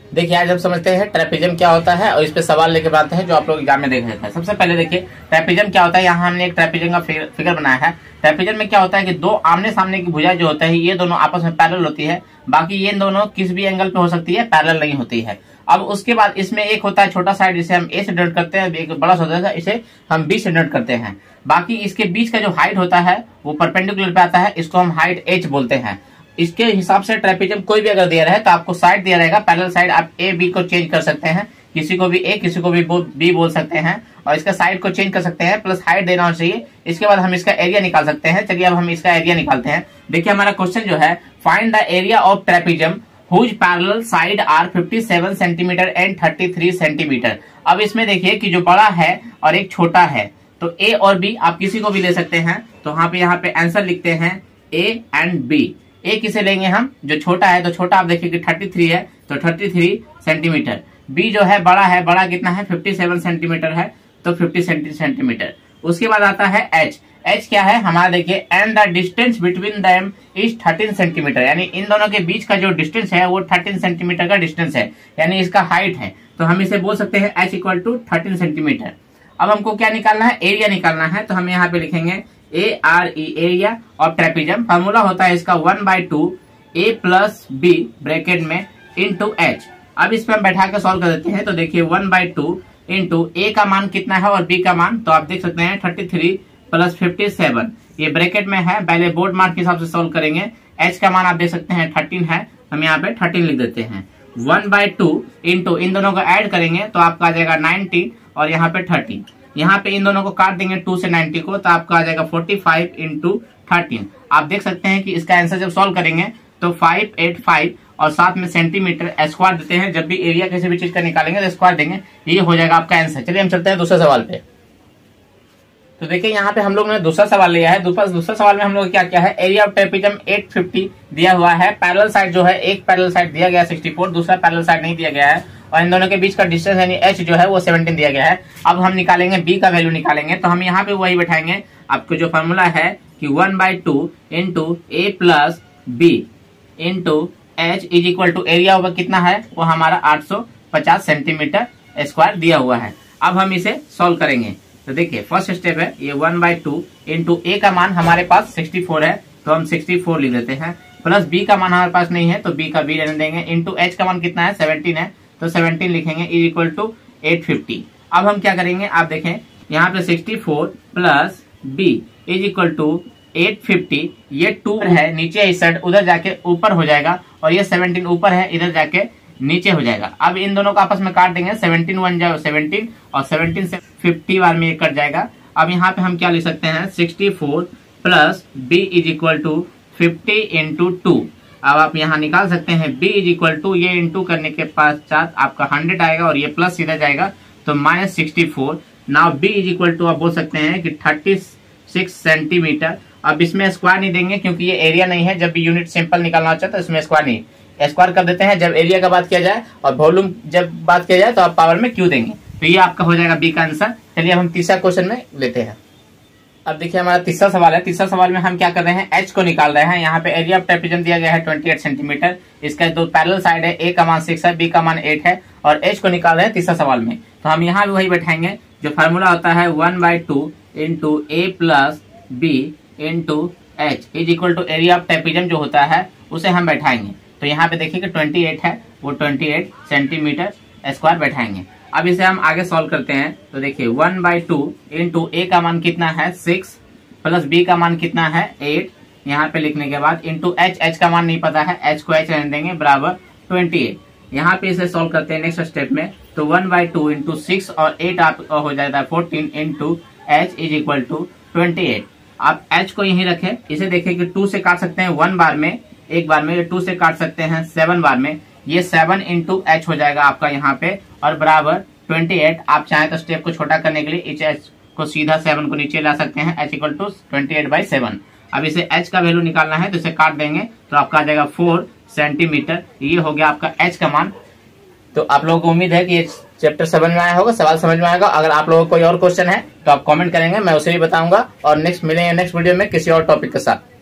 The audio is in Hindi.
देखिए आज हम समझते हैं ट्रेपेजियम क्या होता है और इस पे सवाल लेके बनाते हैं जो आप लोग एग्जाम में देख लेते हैं। सबसे पहले देखिए ट्रेपेजियम क्या होता है। यहाँ हमने एक ट्रेपेजियम का फिगर बनाया है। ट्रेपेजियम में क्या होता है कि दो आमने सामने की भुजा जो होता है ये दोनों आपस में पैरेलल होती है, बाकी ये दोनों किस भी एंगल पे हो सकती है, पैरेलल नहीं होती है। अब उसके बाद इसमें एक होता है छोटा साइड, जिसे हम ए से डिनोट करते हैं, एक बड़ा होता है इसे हम बी से डिनोट करते हैं। बाकी इसके बीच का जो हाइट होता है वो परपेंडिकुलर पे आता है, इसको हम हाइट एच बोलते हैं। इसके हिसाब से ट्रेपेजियम कोई भी अगर दिया रहे तो आपको साइड दिया रहेगा पैरेलल साइड, आप ए बी को चेंज कर सकते हैं, किसी को भी ए किसी को भी बी बोल सकते हैं और इसका साइड को चेंज कर सकते हैं, प्लस हाइट देना होना चाहिए। इसके बाद हम इसका एरिया निकाल सकते हैं। चलिए अब हम इसका एरिया निकालते हैं। देखिए हमारा क्वेश्चन जो है find the area of trapezium whose parallel side are 57 centimetre and 33 centimetre. अब इसमें देखिए कि जो बड़ा है और एक छोटा है, तो ए और बी आप किसी को भी ले सकते हैं। तो यहाँ पे आंसर लिखते हैं ए एंड बी। ए किसे लेंगे हम, जो छोटा है, तो छोटा आप देखिए कि 33 है तो 33 सेंटीमीटर। बी जो है बड़ा कितना है, 57 सेंटीमीटर है तो 50 सेंटीमीटर। उसके बाद आता है एच। एच क्या है हमारा, देखिए and the distance between them is 13 centimetre, यानी इन दोनों के बीच का जो डिस्टेंस है वो 13 सेंटीमीटर का डिस्टेंस है, यानी इसका हाइट है। तो हम इसे बोल सकते हैं एच इक्वल टू 13 सेंटीमीटर। अब हमको क्या निकालना है, एरिया निकालना है। तो हम यहाँ पे लिखेंगे A R E, area of trapezium. Formula होता है इसका 1/2 ए प्लस बी ब्रैकेट में इंटू एच। अब इस पे हम बैठा के सॉल्व कर देते हैं। तो देखिए 1/2 इंटू ए का मान कितना है और बी का मान, तो आप देख सकते हैं 33 प्लस 57, ये ब्रैकेट में है। पहले बोर्ड मार्क के हिसाब से सॉल्व करेंगे। एच का मान आप देख सकते हैं 13 है, हम यहाँ पे 13 लिख देते हैं। 1/2 इंटू इन दोनों को ऐड करेंगे तो आपका आ जाएगा 90 और यहाँ पे 30। यहाँ पे इन दोनों को काट देंगे 2 से 90 को, तो आपका आ जाएगा 45 इंटू 13। आप देख सकते हैं कि इसका आंसर जब सॉल्व करेंगे तो 585 और साथ में सेंटीमीटर स्क्वायर देते हैं। जब भी एरिया किसी भी चीज का निकालेंगे तो स्क्वायर देंगे, ये हो जाएगा आपका आंसर। चलिए हम चलते हैं दूसरे सवाल पे। तो देखिए यहाँ पे हम लोग ने दूसरा सवाल लिया है। दूसरा सवाल में हम लोग क्या क्या है, एरिया ऑफ ट्रेपेजियम 850 दिया हुआ है। पैरेलल साइड जो है, एक पैरेलल साइड दिया गया है 64, दूसरा पैरेलल साइड नहीं दिया गया है, और इन दोनों के बीच का डिस्टेंस यानी एच जो है वो 17 दिया गया है। अब हम निकालेंगे बी का वैल्यू निकालेंगे। तो हम यहाँ पे वही बैठाएंगे, आपको जो फॉर्मूला है कि 1/2 into A plus B into H is equal to area over कितना है, वो हमारा 850 सेंटीमीटर स्क्वायर दिया हुआ है। अब हम इसे सॉल्व करेंगे। तो देखिए फर्स्ट स्टेप है ये 1/2 इंटू ए का मान हमारे पास 64 है तो हम 64 लिख देते हैं, प्लस बी का मान हमारे पास नहीं है तो बी का बी रहने देंगे, इंटू एच का मान कितना है 17 है तो 17 लिखेंगे, इज इक्वल टू 850। अब हम क्या करेंगे, आप देखें यहाँ पे 64 plus B is equal to 850, ये 2 है नीचे इस साइड, उधर जाके ऊपर हो जाएगा, और ये 17 ऊपर है इधर जाके नीचे हो जाएगा। अब इन दोनों को आपस में काट देंगे, 17 1 जाए 17 और 17 से 50 बार में ये कट जाएगा। अब यहाँ पे हम क्या लिख सकते हैं, 64 plus B is equal to 50 into 2। अब आप यहाँ निकाल सकते हैं b इज इक्वल टू, ये इंटू करने के पश्चात आपका 100 आएगा और ये प्लस सीधा जाएगा तो -64। Now b is equal to आप बोल सकते हैं कि 36 सेंटीमीटर। अब इसमें स्क्वायर नहीं देंगे क्योंकि ये एरिया नहीं है, जब भी यूनिट सिंपल निकालना होता है तो इसमें स्क्वायर नहीं, स्क्वायर कर देते हैं जब एरिया का बात किया जाए, और वॉल्यूम जब बात किया जाए तो आप पावर में क्यों देंगे। तो ये आपका हो जाएगा बी का आंसर। चलिए अब हम तीसरा क्वेश्चन में लेते हैं। अब देखिए हमारा तीसरा सवाल है। तीसरा सवाल में हम क्या कर रहे हैं, एच को निकाल रहे हैं। यहाँ पे एरिया ऑफ ट्रेपेजियम दिया गया है 28 सेंटीमीटर, इसका दो पैरेलल साइड है, ए का मान 6 है, बी का मान 8 है, और एच को निकाल रहे हैं तीसरा सवाल में। तो हम यहाँ भी वही बैठाएंगे, जो फार्मूला होता है 1/2 into A plus B into H is equal to area of trapezium जो होता है उसे हम बैठाएंगे। तो यहाँ पे देखिए कि 28 है, वो 28 सेंटीमीटर स्क्वायर बैठाएंगे। अब इसे हम आगे सॉल्व करते हैं। तो देखिए 1/2 इंटू ए का मान कितना है 6 प्लस बी का मान कितना है 8, यहाँ पे लिखने के बाद इंटू एच, एच का मान नहीं पता है, एच को एच रहने देंगे, बराबर 28। यहाँ पे इसे सॉल्व करते हैं नेक्स्ट स्टेप में। तो 1/2 इंटू 6 और 8 आप हो जाता है 14 into H is equal to 28। आप एच को यहीं रखें, इसे देखिए कि 2 से काट सकते हैं 1 बार में, एक बार में, 2 से काट सकते हैं 7 बार में, ये 7 इंटू एच हो जाएगा आपका यहाँ पे, और बराबर 28। आप चाहे तो स्टेप को छोटा करने के लिए इस एच को सीधा 7 को नीचे ला सकते हैं, एच इक्वल टू 28/7। अब इसे एच का वैल्यू निकालना है तो इसे काट देंगे तो आपका आ जाएगा 4 सेंटीमीटर। ये हो गया आपका एच का मान। तो आप लोगों को उम्मीद है कि ये चैप्टर समझ में आया होगा, सवाल समझ में आएगा। अगर आप लोगों को कोई और क्वेश्चन है तो आप कमेंट करेंगे, मैं उसे भी बताऊंगा, और नेक्स्ट मिलेंगे नेक्स्ट वीडियो में किसी और टॉपिक के साथ।